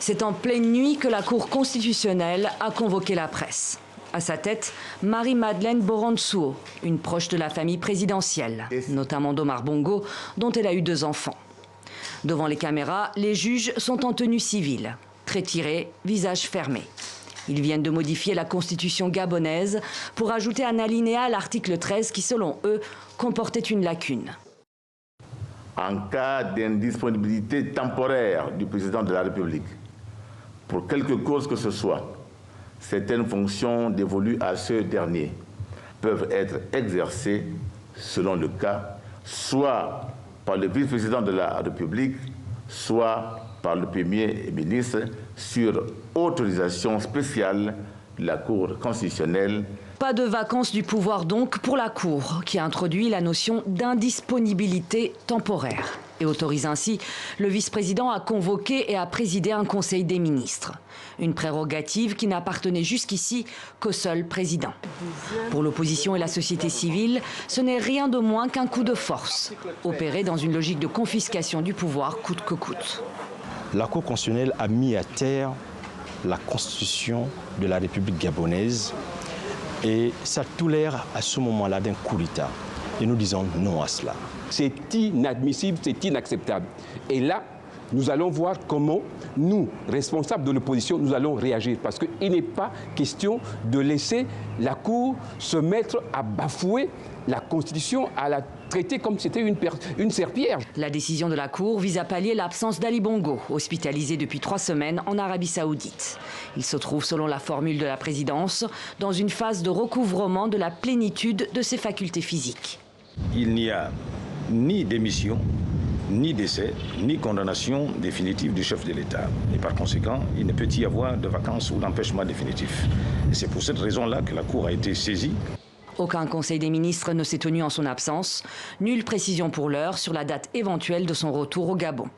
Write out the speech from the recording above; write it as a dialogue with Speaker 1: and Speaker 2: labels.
Speaker 1: C'est en pleine nuit que la Cour constitutionnelle a convoqué la presse. À sa tête, Marie-Madeleine Boronsuo, une proche de la famille présidentielle, notamment d'Omar Bongo, dont elle a eu 2 enfants. Devant les caméras, les juges sont en tenue civile, traits tirés, visage fermé. Ils viennent de modifier la constitution gabonaise pour ajouter un alinéa à l'article 13 qui, selon eux, comportait une lacune.
Speaker 2: En cas d'indisponibilité temporaire du président de la République, pour quelque cause que ce soit, certaines fonctions dévolues à ce dernier peuvent être exercées, selon le cas, soit par le vice-président de la République, soit par le Premier ministre, sur autorisation spéciale de la Cour constitutionnelle.
Speaker 1: Pas de vacances du pouvoir donc pour la Cour, qui a introduit la notion d'indisponibilité temporaire et autorise ainsi le vice-président à convoquer et à présider un conseil des ministres. Une prérogative qui n'appartenait jusqu'ici qu'au seul président. Pour l'opposition et la société civile, ce n'est rien de moins qu'un coup de force, opéré dans une logique de confiscation du pouvoir coûte que coûte.
Speaker 3: La Cour constitutionnelle a mis à terre la constitution de la République gabonaise et ça a tout l'air à ce moment-là d'un coup d'État. Et nous disons non à cela.
Speaker 4: C'est inadmissible, c'est inacceptable. Et là, nous allons voir comment nous, responsables de l'opposition, nous allons réagir. Parce qu'il n'est pas question de laisser la Cour se mettre à bafouer la Constitution, à la traiter comme si c'était une serpillière.
Speaker 1: La décision de la Cour vise à pallier l'absence d'Ali Bongo, hospitalisé depuis 3 semaines en Arabie Saoudite. Il se trouve, selon la formule de la présidence, dans une phase de recouvrement de la plénitude de ses facultés physiques.
Speaker 5: Il n'y a ni démission, ni décès, ni condamnation définitive du chef de l'État. Et par conséquent, il ne peut y avoir de vacances ou d'empêchement définitif. Et c'est pour cette raison-là que la Cour a été saisie.
Speaker 1: Aucun conseil des ministres ne s'est tenu en son absence. Nulle précision pour l'heure sur la date éventuelle de son retour au Gabon.